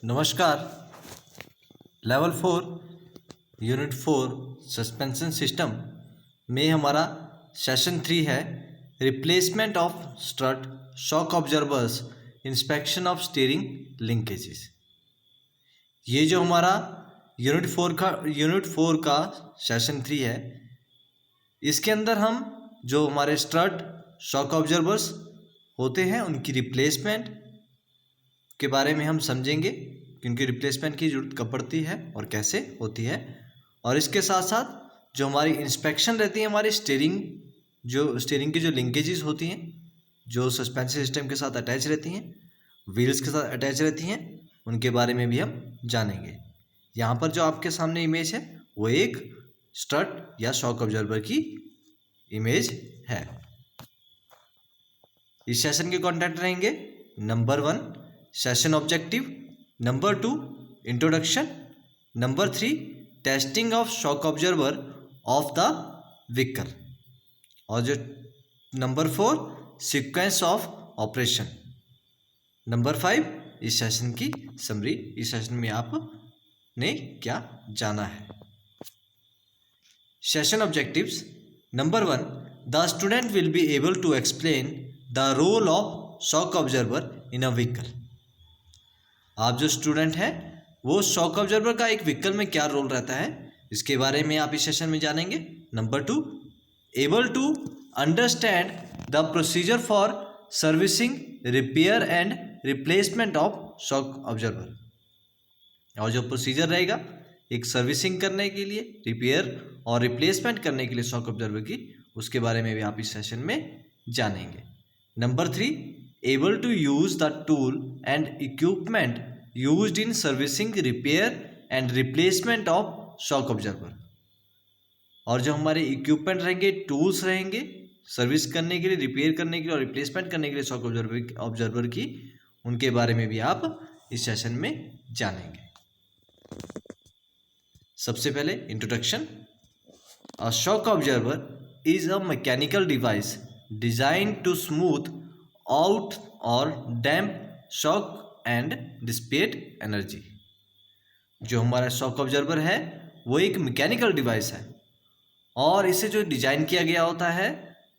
नमस्कार। Level 4 unit 4 suspension system में हमारा सेशन 3 है replacement of strut shock observers inspection of steering linkages. ये जो हमारा यूनिट 4 का सेशन 3 है, इसके अंदर हम जो हमारे स्ट्रट शॉक ऑब्जर्वर्स होते हैं उनकी रिप्लेसमेंट के बारे में हम समझेंगे कि उनकी रिप्लेसमेंट की जरूरत कब पड़ती है और कैसे होती है। और इसके साथ साथ जो हमारी इंस्पेक्शन रहती है हमारी स्टीयरिंग की जो लिंकेजेस होती हैं, जो सस्पेंशन सिस्टम के साथ अटैच रहती हैं, व्हील्स के साथ अटैच रहती हैं, उनके बारे में भी हम जानेंगे। यहाँ पर जो आपके सामने इमेज है वो एक स्ट्रट या शॉक ऑब्जर्वर की इमेज है। इस सेशन के कंटेंट रहेंगे: number 1 session objective, number 2 introduction, number 3 testing of shock observer of the vehicle, और जो number 4 sequence of operation, number 5 इस सेशन की समरी। इस सेशन में आपने क्या जाना है। Session objectives: number 1 the student will be able to explain the role of shock absorber in a vehicle. आप जो स्टूडेंट हैं वो शॉक ऑब्जर्वर का एक व्हीकल में क्या रोल रहता है इसके बारे में आप इस सेशन में जानेंगे। Number 2 able to understand the procedure for servicing, repair and replacement of shock absorber, और जो प्रोसीजर रहेगा एक सर्विसिंग करने के लिए, रिपेयर और रिप्लेसमेंट करने के लिए शॉक ऑब्जर्वर की, उसके बारे में भी आप इस सेशन में जानेंगे। Number 3 able to use the tool and equipment used in servicing, repair and replacement of shock absorber, और जो हमारे इक्विपमेंट रहेंगे, टूल्स रहेंगे सर्विस करने के लिए, रिपेयर करने के लिए और रिप्लेसमेंट करने के लिए शॉक ऑब्जर्वर की, उनके बारे में भी आप इस सेशन में जानेंगे। सबसे पहले introduction. A shock observer is a mechanical device designed to smooth out और damp shock and dissipate energy. जो हमारा शॉक ऑब्जर्वर है वो एक मैकेनिकल डिवाइस है, और इसे जो डिजाइन किया गया होता है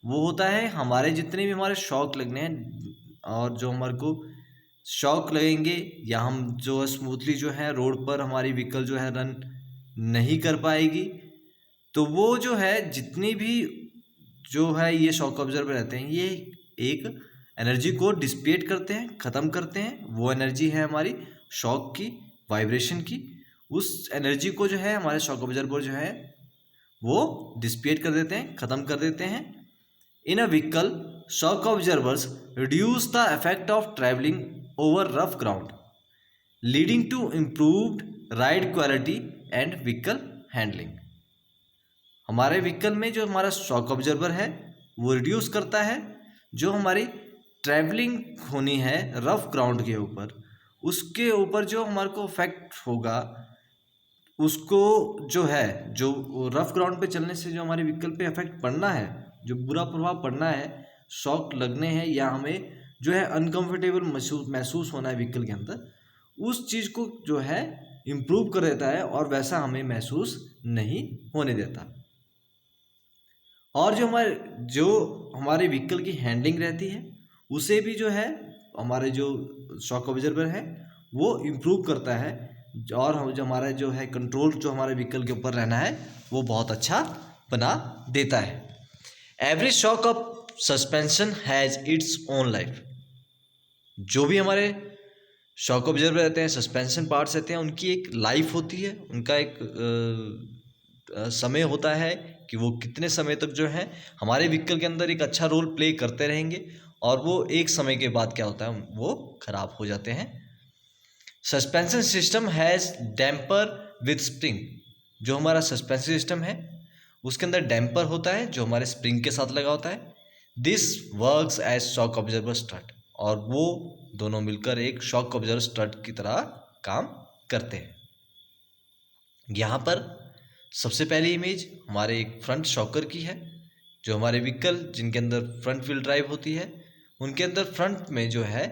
वो होता है हमारे जितने भी हमारे शॉक लगने हैं, और जो हमारे को शॉक लगेंगे या हम जो स्मूथली जो है रोड पर हमारी व्हीकल जो है रन नहीं कर पाएगी, तो वो जो है जितनी भी जो है ये शॉक ऑब्जर्वर रहते हैं ये एक एनर्जी को डिसिपेट करते हैं, ख़त्म करते हैं। वो एनर्जी है हमारी शॉक की, वाइब्रेशन की। उस एनर्जी को जो है हमारे शॉक ऑब्जर्वर जो है वो डिसिपेट कर देते हैं, ख़त्म कर देते हैं। In a vehicle shock absorbers reduce the effect of travelling over rough ground leading to improved ride quality and vehicle handling. हमारे व्हीकल में जो हमारा शॉक ऑब्जर्वर है वो रिड्यूस करता है जो हमारी ट्रैवलिंग होनी है रफ ग्राउंड के ऊपर, उसके ऊपर जो हमारे को इफेक्ट होगा, उसको जो है जो रफ ग्राउंड पे चलने से जो हमारे व्हीकल पे इफेक्ट पड़ना है, जो बुरा प्रभाव पड़ना है, शॉक लगने हैं या हमें जो है अनकंफर्टेबल महसूस होना है व्हीकल के अंदर, उस चीज़ को जो है इम्प्रूव कर देता है और वैसा हमें महसूस नहीं होने देता। और जो हमारे व्हीकल की हैंडलिंग रहती है उसे भी जो है हमारे जो शॉक ऑब्जर्वर है वो इम्प्रूव करता है, और जो हमारा जो है कंट्रोल जो हमारे व्हीकल के ऊपर रहना है वो बहुत अच्छा बना देता है। Every shock of suspension has its own life. जो भी हमारे शॉक ऑब्जर्वर रहते हैं, सस्पेंशन पार्ट्स रहते हैं, उनकी एक लाइफ होती है, उनका एक समय होता है कि वो कितने समय तक जो है हमारे व्हीकल के अंदर एक अच्छा रोल प्ले करते रहेंगे, और वो एक समय के बाद क्या होता है वो ख़राब हो जाते हैं। Suspension system has damper with spring. जो हमारा सस्पेंशन सिस्टम है उसके अंदर डैम्पर होता है जो हमारे स्प्रिंग के साथ लगा होता है। This works as shock absorber strut, और वो दोनों मिलकर एक शॉक ऑब्जर्वर स्ट्रट की तरह काम करते हैं। यहाँ पर सबसे पहली इमेज हमारे एक फ्रंट शॉकर की है। जो हमारे व्हीकल जिनके अंदर फ्रंट व्हील ड्राइव होती है उनके अंदर फ्रंट में जो है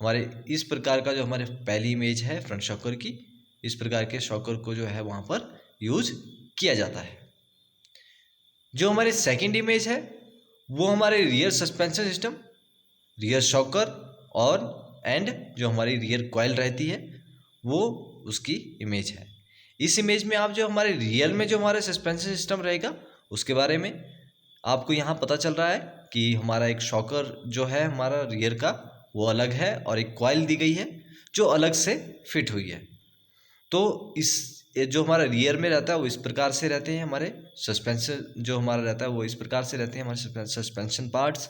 हमारे इस प्रकार का जो हमारे पहली इमेज है फ्रंट शॉकर की, इस प्रकार के शॉकर को जो है वहाँ पर यूज किया जाता है। जो हमारी सेकंड इमेज है वो हमारे rear suspension system, rear shocker और एंड जो हमारी रियर कॉइल रहती है वो उसकी इमेज है। इस इमेज में आप जो हमारे रियर में जो हमारे सस्पेंशन सिस्टम रहेगा उसके बारे में आपको यहाँ पता चल रहा है कि हमारा एक शॉकर जो है हमारा रियर का वो अलग है और एक कॉइल दी गई है जो अलग से फिट हुई है। तो इस जो हमारा रियर में रहता है वो इस प्रकार से रहते हैं, हमारे सस्पेंशन जो हमारा रहता है वो इस प्रकार से रहते हैं हमारे सस्पेंशन पार्ट्स।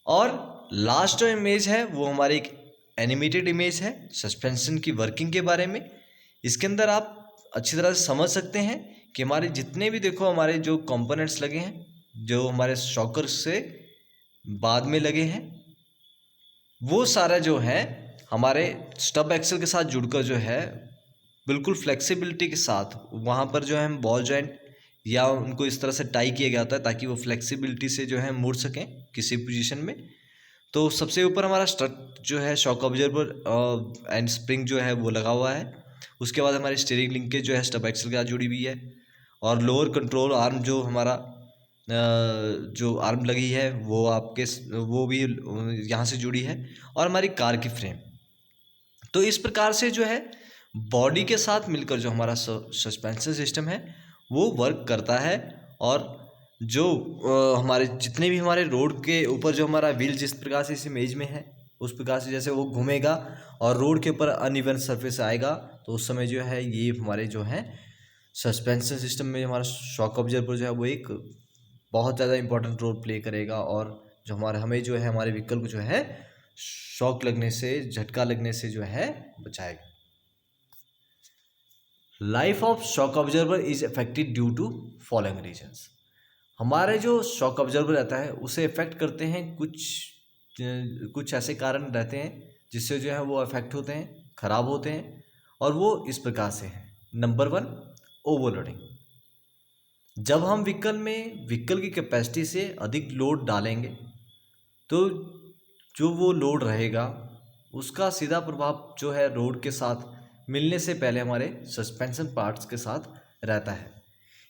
और लास्ट जो इमेज है वो हमारी एक एनिमेटेड इमेज है सस्पेंशन की वर्किंग के बारे में। इसके अंदर आप अच्छी तरह से समझ सकते हैं कि हमारे जितने भी देखो हमारे जो कंपोनेंट्स लगे हैं जो हमारे शॉकर से बाद में लगे हैं वो सारा जो है हमारे स्टब एक्सल के साथ जुड़कर जो है बिल्कुल फ्लेक्सिबिलिटी के साथ वहाँ पर जो है हम बॉल जॉइंट या उनको इस तरह से टाई किया गया होता है ताकि वो फ्लेक्सिबिलिटी से जो है मुड़ सकें किसी पोजीशन में। तो सबसे ऊपर हमारा स्ट्रट जो है शॉक ऑब्जर्वर एंड स्प्रिंग जो है वो लगा हुआ है। उसके बाद हमारी स्टीयरिंग लिंकेज जो है स्टब एक्सल के साथ जुड़ी हुई है और लोअर कंट्रोल आर्म जो हमारा जो आर्म लगी है वो आपके वो भी यहाँ से जुड़ी है और हमारी कार की फ्रेम। तो इस प्रकार से जो है बॉडी के साथ मिलकर जो हमारा सस्पेंशन सिस्टम है वो वर्क करता है। और जो हमारे जितने भी हमारे रोड के ऊपर जो हमारा व्हील जिस प्रकार से इस इमेज में है उस प्रकार से जैसे वो घूमेगा और रोड के ऊपर अनइवन सरफेस आएगा तो उस समय जो है ये हमारे जो है सस्पेंशन सिस्टम में हमारा शॉक ऑब्जर्वर जो है वो एक बहुत ज़्यादा इंपॉर्टेंट रोल प्ले करेगा और जो हमें जो है हमारे व्हीकल को जो है शॉक लगने से झटका लगने से जो है बचाएगा। Life of shock observer is affected due to following reasons. हमारे जो शॉक ऑब्जर्वर रहता है उसे इफेक्ट करते हैं कुछ ऐसे कारण रहते हैं जिससे जो है वो अफेक्ट होते हैं, ख़राब होते हैं और वो इस प्रकार से हैं। Number 1 overloading. जब हम व्हीकल की कैपेसिटी से अधिक लोड डालेंगे तो जो वो लोड रहेगा उसका सीधा प्रभाव जो है रोड के साथ मिलने से पहले हमारे सस्पेंशन पार्ट्स के साथ रहता है।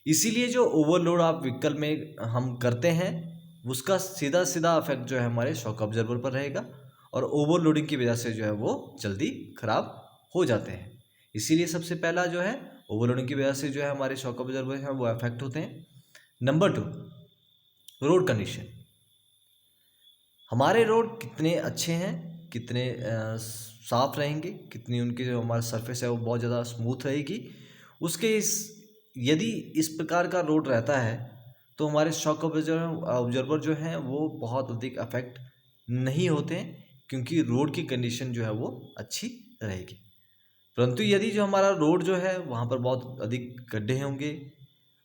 इसीलिए जो ओवरलोड आप व्हीकल में हम करते हैं उसका सीधा इफेक्ट जो है हमारे शॉक ऑब्जर्वर पर रहेगा और ओवरलोडिंग की वजह से जो है वो जल्दी ख़राब हो जाते हैं। इसीलिए सबसे पहला जो है ओवरलोडिंग की वजह से जो है हमारे शॉक ऑब्जर्वर हैं वो अफेक्ट होते हैं। Number 2 road condition. हमारे रोड कितने अच्छे हैं, कितने साफ रहेंगे, कितनी उनकी जो हमारा सरफेस है वो बहुत ज़्यादा स्मूथ रहेगी, उसके यदि इस प्रकार का रोड रहता है तो हमारे शॉक ऑब्जर्वर जो हैं वो बहुत अधिक अफेक्ट नहीं होते हैं क्योंकि रोड की कंडीशन जो है वो अच्छी रहेगी। परंतु यदि जो हमारा रोड जो है वहाँ पर बहुत अधिक गड्ढे होंगे,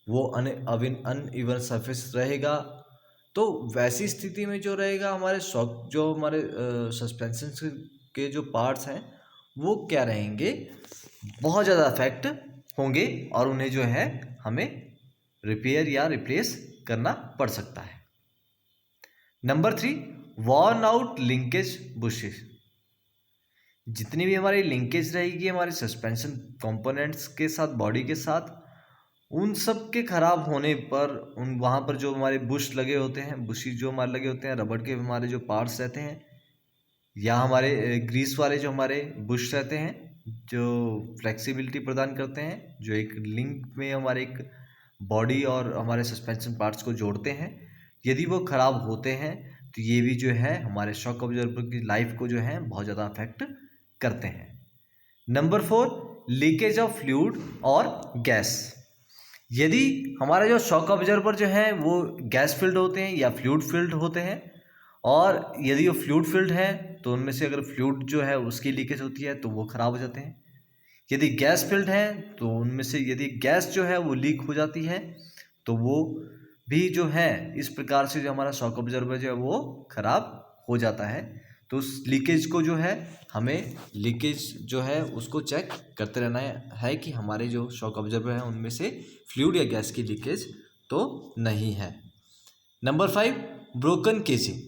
वो अनइवन सरफेस रहेगा, तो वैसी स्थिति में जो रहेगा हमारे शॉक जो हमारे सस्पेंशन के जो पार्ट्स हैं वो क्या रहेंगे, बहुत ज़्यादा अफेक्ट होंगे और उन्हें जो है हमें रिपेयर या रिप्लेस करना पड़ सकता है। Number 3 worn out linkage bushes. जितनी भी हमारी लिंकेज रहेगी हमारे सस्पेंशन कंपोनेंट्स के साथ, बॉडी के साथ, उन सब के ख़राब होने पर वहाँ पर जो हमारे बुश लगे होते हैं, बुशी जो हमारे लगे होते हैं, रबड़ के हमारे जो पार्ट्स रहते हैं या हमारे ग्रीस वाले जो हमारे बुश रहते हैं जो फ्लेक्सिबिलिटी प्रदान करते हैं, जो एक लिंक में हमारे एक बॉडी और हमारे सस्पेंशन पार्ट्स को जोड़ते हैं, यदि वो ख़राब होते हैं तो ये भी जो है हमारे शॉक ऑब्जर्वर की लाइफ को जो है बहुत ज़्यादा अफेक्ट करते हैं। नंबर 4 लीकेज ऑफ फ्लूइड और गैस। यदि हमारा जो शॉक ऑब्जर्वर जो है वो गैस फिल्ड होते हैं या फ्लूइड फिल्ड होते हैं और यदि वो फ्लूइड फिल्ड है तो उनमें से अगर फ्लूइड जो है उसकी लीकेज होती है तो वो ख़राब हो जाते हैं। यदि गैस फिल्ड है तो उनमें से यदि गैस जो है वो लीक हो जाती है तो वो भी जो है इस प्रकार से जो हमारा शॉक ऑब्जर्वर जो है वो ख़राब हो जाता है। तो उस लीकेज को जो है हमें लीकेज जो है उसको चेक करते रहना है कि हमारे जो शॉक ऑब्जर्वर हैं उनमें से फ्लूइड या गैस की लीकेज तो नहीं है। Number 5 broken casing.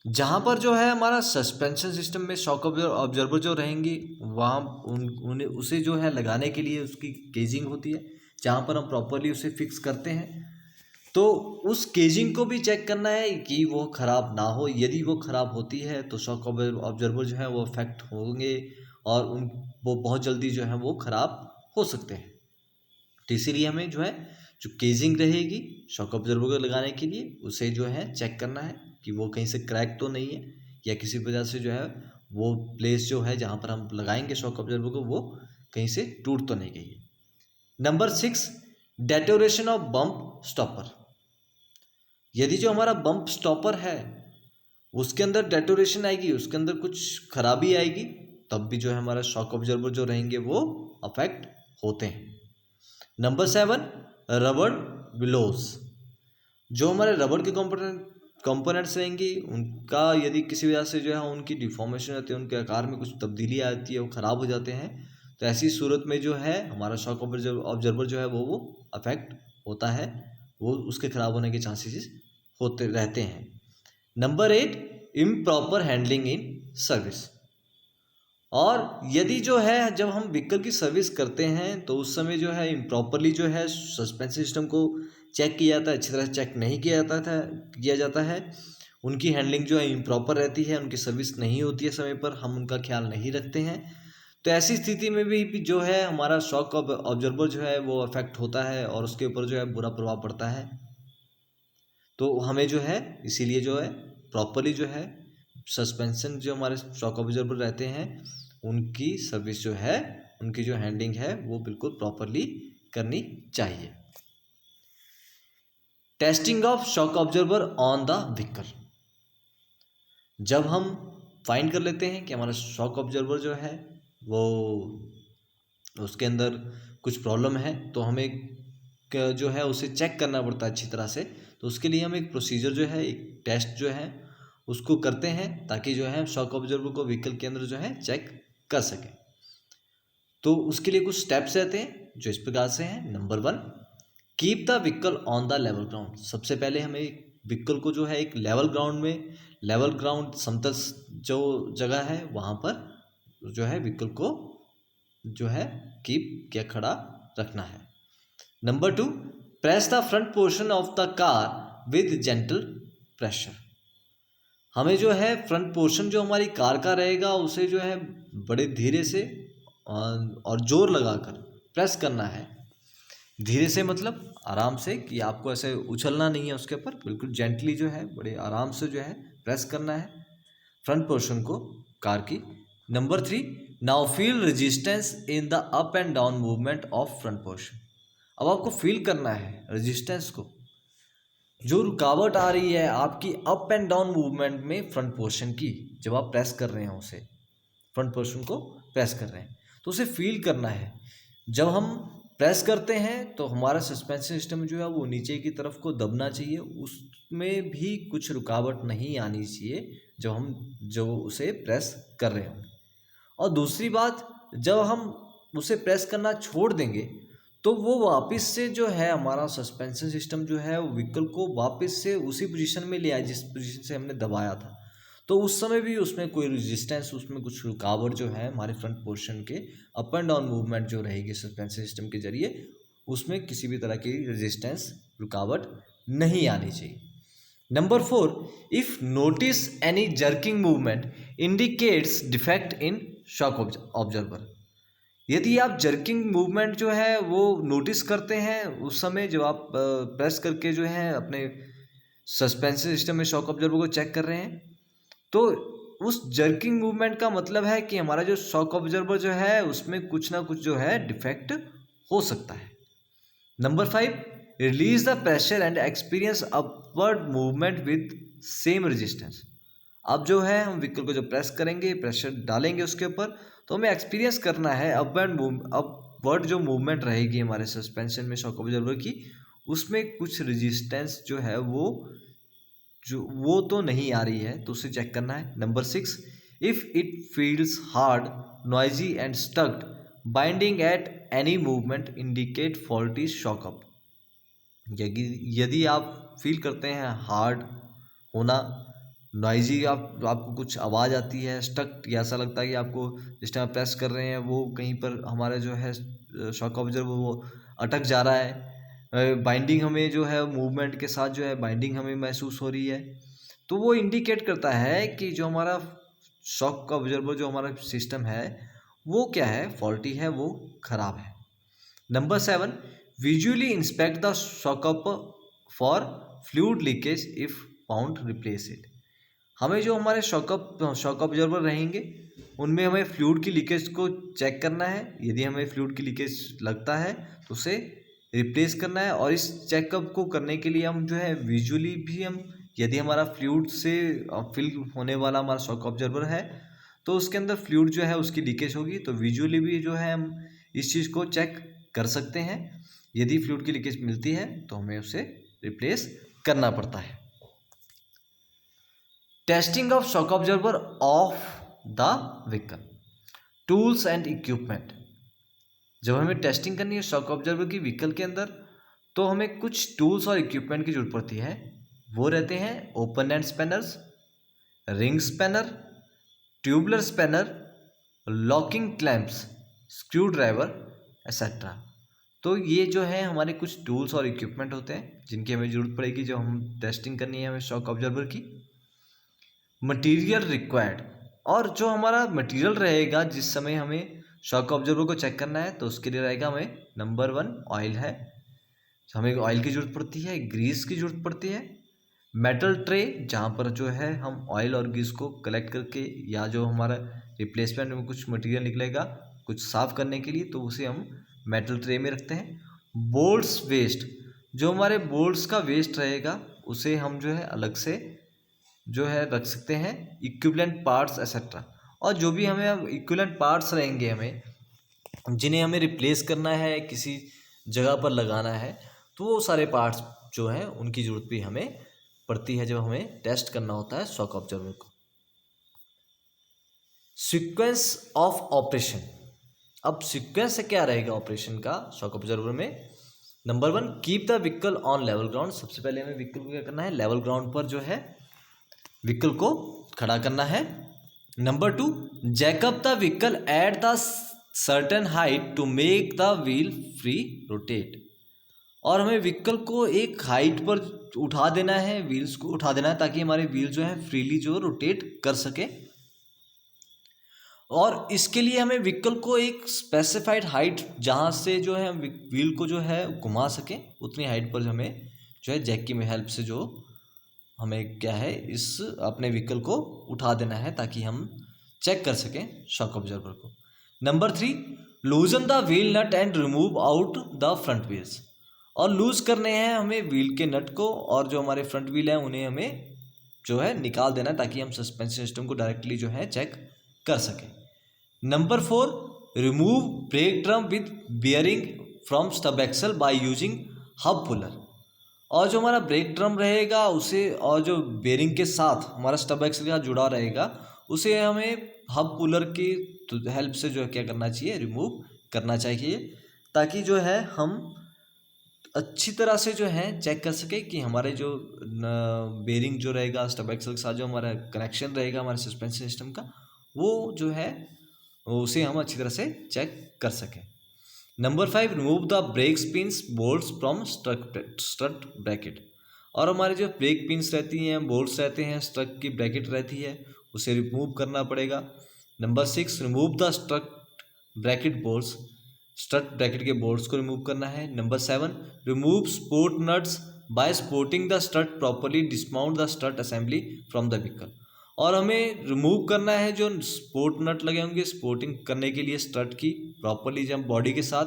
जहाँ पर जो है हमारा सस्पेंशन सिस्टम में शॉक ऑब्जर्वर जो रहेंगी, वहाँ उन्हें उसे जो है लगाने के लिए उसकी केजिंग होती है, जहाँ पर हम प्रॉपरली उसे फिक्स करते हैं। तो उस केजिंग को भी चेक करना है कि वो ख़राब ना हो। यदि वो ख़राब होती है तो शॉक ऑब्जर्वर जो है वो अफेक्ट होंगे और वो बहुत जल्दी जो है वो ख़राब हो सकते हैं। तो इसीलिए हमें जो है जो केजिंग रहेगी शॉक ऑब्जर्वर को लगाने के लिए, उसे जो है चेक करना है कि वो कहीं से क्रैक तो नहीं है, या किसी वजह से जो है वो प्लेस जो है जहाँ पर हम लगाएंगे शॉक ऑब्जर्वर को वो कहीं से टूट तो नहीं गई है। Number 6, deterioration of bump stopper. यदि जो हमारा बम्प स्टॉपर है उसके अंदर डेटोरेशन आएगी, उसके अंदर कुछ खराबी आएगी, तब भी जो है हमारा शॉक ऑब्जर्वर जो रहेंगे वो अफेक्ट होते हैं। नंबर 7, रबड़ विलोज। जो हमारे रबड़ के कंपोनेंट्स रहेंगी उनका यदि किसी वजह से जो है उनकी डिफॉर्मेशन होती है, उनके आकार में कुछ तब्दीली आती है, वो ख़राब हो जाते हैं, तो ऐसी सूरत में जो है हमारा शॉक ऑब्जर्वर जो है वो अफेक्ट होता है, वो उसके ख़राब होने के चांसेस होते रहते हैं। Number 8, improper handling in service. और यदि जो है जब हम व्हीकल की सर्विस करते हैं तो उस समय जो है इम्प्रॉपरली जो है सस्पेंशन सिस्टम को चेक किया जाता है, अच्छी तरह से चेक नहीं किया जाता है, उनकी हैंडलिंग जो है इम्प्रॉपर रहती है, उनकी सर्विस नहीं होती है समय पर, हम उनका ख्याल नहीं रखते हैं, तो ऐसी स्थिति में भी जो है हमारा शॉक ऑब्जर्वर जो है वो अफेक्ट होता है और उसके ऊपर जो है बुरा प्रभाव पड़ता है। तो हमें जो है इसीलिए जो है प्रॉपरली जो है सस्पेंशन जो हमारे शॉक ऑब्जर्वर रहते हैं उनकी सर्विस जो है, उनकी जो हैंडलिंग है वो बिल्कुल प्रॉपरली करनी चाहिए। Testing of shock observer on the vehicle. जब हम फाइंड कर लेते हैं कि हमारा शॉक ऑब्जर्वर जो है वो उसके अंदर कुछ प्रॉब्लम है, तो हमें जो है उसे चेक करना पड़ता है अच्छी तरह से। तो उसके लिए हम एक प्रोसीजर जो है, एक टेस्ट जो है उसको करते हैं ताकि जो है शॉक ऑब्जर्वर को व्हीकल के अंदर जो है चेक कर सकें। तो उसके लिए कुछ स्टेप्स रहते हैं जो इस प्रकार से हैं। Number 1, keep the vehicle on the level ground. सबसे पहले हमें व्हीकल को जो है एक लेवल ग्राउंड में, लेवल ग्राउंड समतल जो जगह है वहाँ पर जो है व्हीकल को जो है कीप या खड़ा रखना है। Number 2, press the front portion of the car with gentle pressure. हमें जो है फ्रंट पोर्शन जो हमारी कार का रहेगा उसे जो है बड़े धीरे से और जोर लगाकर प्रेस करना है। धीरे से मतलब आराम से, कि आपको ऐसे उछलना नहीं है उसके ऊपर, बिल्कुल जेंटली जो है बड़े आराम से जो है प्रेस करना है फ्रंट पोर्शन को कार की। Number 3, now feel resistance in the up and down movement of front portion. अब आपको फील करना है रेजिस्टेंस को, जो रुकावट आ रही है आपकी अप एंड डाउन मूवमेंट में फ्रंट पोर्शन की, जब आप प्रेस कर रहे हैं उसे, फ्रंट पोर्शन को प्रेस कर रहे हैं तो उसे फील करना है। जब हम प्रेस करते हैं तो हमारा सस्पेंशन सिस्टम जो है वो नीचे की तरफ को दबना चाहिए, उसमें भी कुछ रुकावट नहीं आनी चाहिए जब हम जो उसे प्रेस कर रहे होंगे। और दूसरी बात, जब हम उसे प्रेस करना छोड़ देंगे तो वो वापस से जो है हमारा सस्पेंशन सिस्टम जो है वो व्हीकल को वापस से उसी पोजीशन में ले आए जिस पोजीशन से हमने दबाया था। तो उस समय भी उसमें कोई रेजिस्टेंस, उसमें कुछ रुकावट जो है हमारे फ्रंट पोर्शन के अप एंड डाउन मूवमेंट जो रहेगी सस्पेंशन सिस्टम के जरिए, उसमें किसी भी तरह की रेजिस्टेंस, रुकावट नहीं आनी चाहिए। Number 4, if notice any jerking movement indicates defect in shock observer. यदि आप जर्किंग मूवमेंट जो है वो नोटिस करते हैं उस समय जब आप प्रेस करके जो है अपने सस्पेंशन सिस्टम में शॉक ऑब्जर्वर को चेक कर रहे हैं, तो उस जर्किंग मूवमेंट का मतलब है कि हमारा जो शॉक ऑब्जर्वर जो है उसमें कुछ ना कुछ जो है डिफेक्ट हो सकता है। Number 5, release the pressure and experience upward movement with same resistance. अब जो है हम व्हीकल को जब प्रेस करेंगे, प्रेशर डालेंगे उसके ऊपर, तो हमें एक्सपीरियंस करना है अपवर्ड जो मूवमेंट रहेगी हमारे सस्पेंशन में शॉक ऑब्जर्वर की, उसमें कुछ रेजिस्टेंस जो है वो तो नहीं आ रही है, तो उसे चेक करना है। Number 6, if it feels hard, noisy and स्टक्ड binding at any movement indicate faulty shock up. यदि आप फील करते हैं हार्ड होना नॉइजी आपको कुछ आवाज़ आती है, स्टक, या ऐसा लगता है कि आपको जिस टाइम प्रेस कर रहे हैं वो कहीं पर हमारा जो है शॉक ऑब्जर्वर वो अटक जा रहा है। बाइंडिंग हमें जो है मूवमेंट के साथ जो है बाइंडिंग हमें महसूस हो रही है, तो वो इंडिकेट करता है कि जो हमारा शॉक ऑब्जर्वर जो हमारा सिस्टम है वो क्या है, फॉल्टी है, वो खराब है। Number 7, visually inspect the shock up for fluid leakage if found, replace it. हमें जो हमारे शॉक ऑब्जर्वर रहेंगे उनमें हमें फ्लूइड की लीकेज को चेक करना है। यदि हमें फ्लूइड की लीकेज लगता है तो उसे रिप्लेस करना है। और इस चेकअप को करने के लिए हम जो है विजुअली भी हम, यदि हमारा फ्लूइड से फिल होने वाला हमारा शॉक ऑब्जर्वर है तो उसके अंदर फ्लूइड जो है उसकी लीकेज होगी, तो विजुअली भी जो है हम इस चीज़ को चेक कर सकते हैं। यदि फ्लूइड की लीकेज मिलती है तो हमें उसे रिप्लेस करना पड़ता है। Testing of shock observer of the vehicle, tools and equipment. जब हमें टेस्टिंग करनी है शॉक ऑब्जर्वर की व्हीकल के अंदर तो हमें कुछ टूल्स और इक्विपमेंट की जरूरत पड़ती है। वो रहते हैं open and spanners, ring spanner, tubular spanner, locking clamps, screw driver etcetera. तो ये जो है हमारे कुछ टूल्स और इक्विपमेंट होते हैं जिनकी हमें ज़रूरत पड़ेगी जब हम टेस्टिंग करनी है हमें शॉक ऑब्जर्वर की। मटेरियल रिक्वायर्ड, और जो हमारा मटेरियल रहेगा जिस समय हमें शॉक ऑब्जर्वर को चेक करना है तो उसके लिए रहेगा हमें नंबर 1 ऑयल है, हमें ऑयल की ज़रूरत पड़ती है, ग्रीस की ज़रूरत पड़ती है, मेटल ट्रे जहाँ पर जो है हम ऑयल और ग्रीस को कलेक्ट करके या जो हमारा रिप्लेसमेंट में कुछ मटेरियल निकलेगा कुछ साफ़ करने के लिए तो उसे हम मेटल ट्रे में रखते हैं। बोल्ट्स वेस्ट, जो हमारे बोल्ट्स का वेस्ट रहेगा उसे हम जो है अलग से जो है रख सकते हैं। इक्विवेलेंट पार्ट्स एक्सेट्रा, और जो भी हमें इक्विवेलेंट पार्ट्स रहेंगे हमें जिन्हें हमें रिप्लेस करना है किसी जगह पर लगाना है तो वो सारे पार्ट्स जो हैं उनकी ज़रूरत भी हमें पड़ती है जब हमें टेस्ट करना होता है शॉक ऑब्जर्वर को। सीक्वेंस ऑफ ऑपरेशन, अब सीक्वेंस से क्या रहेगा ऑपरेशन का शॉक ऑब्जर्वर में। Number 1, keep the vehicle on level ground. सबसे पहले हमें व्हीकल को क्या करना है, लेवल ग्राउंड पर जो है व्हीकल को खड़ा करना है। Number 2, jack up the vehicle at the certain height to make the wheel free rotate. और हमें व्हीकल को एक हाइट पर उठा देना है, व्हील्स को उठा देना है ताकि हमारे व्हील जो है फ्रीली जो रोटेट कर सके। और इसके लिए हमें व्हीकल को एक स्पेसिफाइड हाइट जहाँ से जो है व्हील को जो है घुमा सके उतनी हाइट पर हमें जो है जैक की हेल्प से जो हमें क्या है इस अपने व्हीकल को उठा देना है ताकि हम चेक कर सकें शॉक ऑब्जर्वर को। Number 3, loosen the wheel nut and remove out the front wheels. और लूज करने हैं हमें व्हील के नट को और जो हमारे फ्रंट व्हील हैं उन्हें हमें जो है निकाल देना है ताकि हम सस्पेंशन सिस्टम को डायरेक्टली जो है चेक कर सकें। Number 4, remove brake drum with bearing from stub axle by using hub puller. और जो हमारा ब्रेक ड्रम रहेगा उसे और जो बेरिंग के साथ हमारा स्टब एक्सल के साथ जुड़ा रहेगा उसे हमें हब पुलर की हेल्प से जो है क्या करना चाहिए, रिमूव करना चाहिए ताकि जो है हम अच्छी तरह से जो है चेक कर सके कि हमारे जो बेरिंग जो रहेगा स्टब एक्सल के साथ जो हमारा कनेक्शन रहेगा हमारे सस्पेंशन सिस्टम का वो जो है उसे हम अच्छी तरह से चेक कर सकें। Number 5, remove the brake pins bolts from strut bracket. और हमारे जो ब्रेक पिन्स रहती हैं, बोल्ट्स रहते हैं, स्ट्रट की ब्रैकेट रहती है उसे रिमूव करना पड़ेगा। Number 6, remove the strut bracket bolts, strut bracket के बोल्ट्स को रिमूव करना है। Number 7, remove support nuts by supporting the strut properly, dismount the strut assembly from the vehicle. और हमें रिमूव करना है जो स्पोर्ट नट लगे होंगे स्पोर्टिंग करने के लिए स्ट्रट की प्रॉपरली जब बॉडी के साथ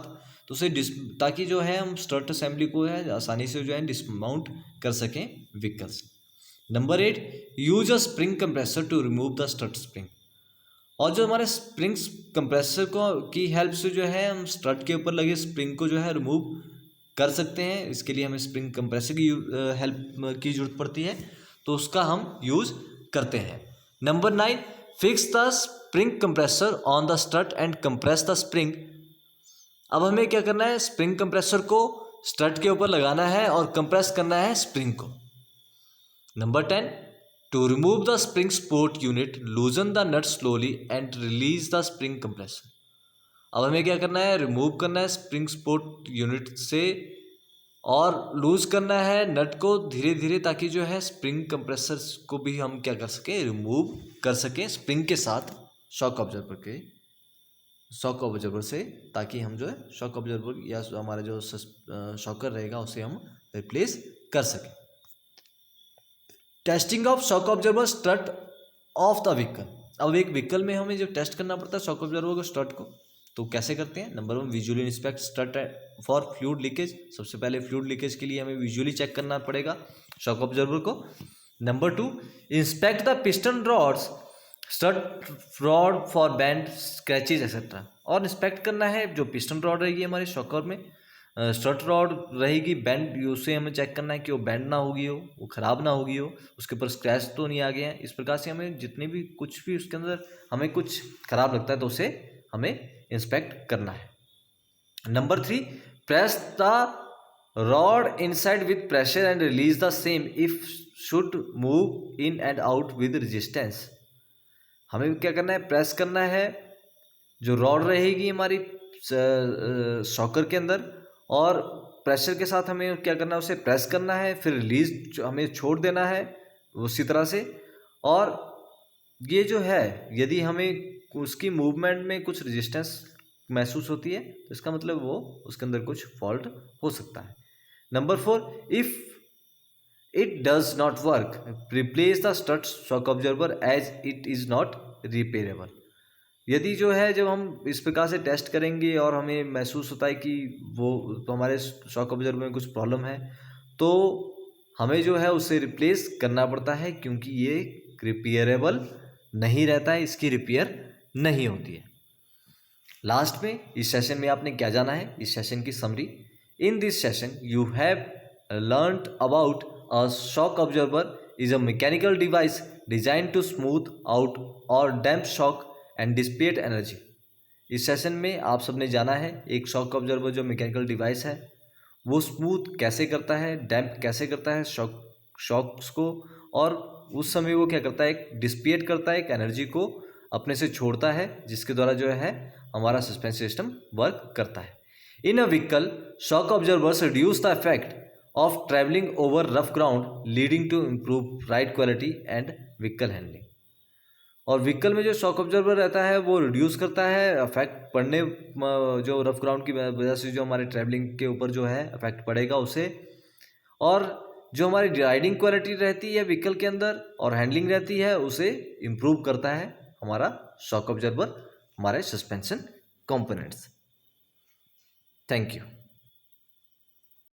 तो उसे ताकि जो है हम स्ट्रट असेंबली को है आसानी से जो है डिसमाउंट कर सकें व्हीकल से। Number 8, use a spring compressor to remove the strut spring. और जो हमारे स्प्रिंग कंप्रेसर को की हेल्प से जो है हम स्ट्रट के ऊपर लगे स्प्रिंग को जो है रिमूव कर सकते हैं। इसके लिए हमें स्प्रिंग कंप्रेसर की हेल्प की जरूरत पड़ती है तो उसका हम यूज़ करते हैं। Number 9, fix the spring compressor on the strut and compress the spring. अब हमें क्या करना है, स्प्रिंग कंप्रेसर को स्ट्रट के ऊपर लगाना है और कंप्रेस करना है स्प्रिंग को। Number 10, To remove the spring support unit, loosen the nut slowly and release the spring compressor. अब हमें क्या करना है, रिमूव करना है स्प्रिंग सपोर्ट यूनिट से और लूज करना है नट को धीरे धीरे, ताकि जो है स्प्रिंग कंप्रेसर को भी हम क्या कर सकें, रिमूव कर सकें स्प्रिंग के साथ शॉक ऑब्जर्वर से, ताकि हम जो है शॉक ऑब्जर्वर या हमारा जो शॉकर रहेगा उसे हम रिप्लेस कर सकें। Testing of shock absorber strut of the vehicle. अब एक व्हीकल में हमें जो टेस्ट करना पड़ता है शॉक ऑब्जर्वर को स्ट्रट को, तो कैसे करते हैं। Number 1, visually inspect strut for fluid leakage. सबसे पहले फ्लूइड लीकेज के लिए हमें विजुअली चेक करना पड़ेगा शॉक ऑब्जर्वर को। Number 2, inspect the piston rods strut rod for band scratches etcetera. और इंस्पेक्ट करना है जो पिस्टन रॉड रहेगी हमारे शॉकर में, स्ट्रट रॉड रहेगी बैंड, उसे हमें चेक करना है कि वो बैंड ना होगी हो, वो ख़राब ना होगी हो, उसके ऊपर स्क्रैच तो नहीं आ गया है। इस प्रकार से हमें जितने भी कुछ भी उसके अंदर हमें कुछ ख़राब लगता है तो उसे हमें इंस्पेक्ट करना है। Number 3, press the rod inside with pressure and release the same if should move in and out with resistance. हमें क्या करना है, प्रेस करना है जो रॉड रहेगी हमारी शॉकर के अंदर, और प्रेशर के साथ हमें क्या करना है, उसे प्रेस करना है, फिर रिलीज हमें छोड़ देना है उसी तरह से। और ये जो है यदि हमें उसकी मूवमेंट में कुछ रेजिस्टेंस महसूस होती है तो इसका मतलब वो उसके अंदर कुछ फॉल्ट हो सकता है। Number 4, if it does not work replace the strut shock observer as it is not repairable. यदि जो है जब हम इस प्रकार से टेस्ट करेंगे और हमें महसूस होता है कि वो तो हमारे शॉक ऑब्जर्वर में कुछ प्रॉब्लम है, तो हमें जो है उसे रिप्लेस करना पड़ता है, क्योंकि ये रिपेयरेबल नहीं रहता है, इसकी रिपेयर नहीं होती है। लास्ट में इस सेशन में आपने क्या जाना है, इस सेशन की summary. In this session you have learned about a shock observer is a mechanical device design to smooth out और damp shock and dissipate energy. इस सेशन में आप सबने जाना है एक शॉक ऑब्जर्वर जो मैकेनिकल डिवाइस है वो स्मूथ कैसे करता है, डैम्प कैसे करता है शॉक्स को, और उस समय वो क्या करता है, एक डिसिपेट करता है, एक एनर्जी को अपने से छोड़ता है, जिसके द्वारा जो है हमारा सस्पेंशन सिस्टम वर्क करता है। In a vehicle shock absorbers reduce the effect of travelling over rough ground leading to improve ride quality and vehicle handling. और व्हीकल में जो शॉक ऑब्जर्वर रहता है वो रिड्यूस करता है इफेक्ट पड़ने, जो रफ ग्राउंड की वजह से जो हमारे ट्रैवलिंग के ऊपर जो है इफेक्ट पड़ेगा उसे, और जो हमारी राइडिंग क्वालिटी रहती है व्हीकल के अंदर और हैंडलिंग रहती है उसे इम्प्रूव करता है हमारा शॉक ऑब्जर्वर, हमारे सस्पेंशन कंपोनेंट्स। Thank you.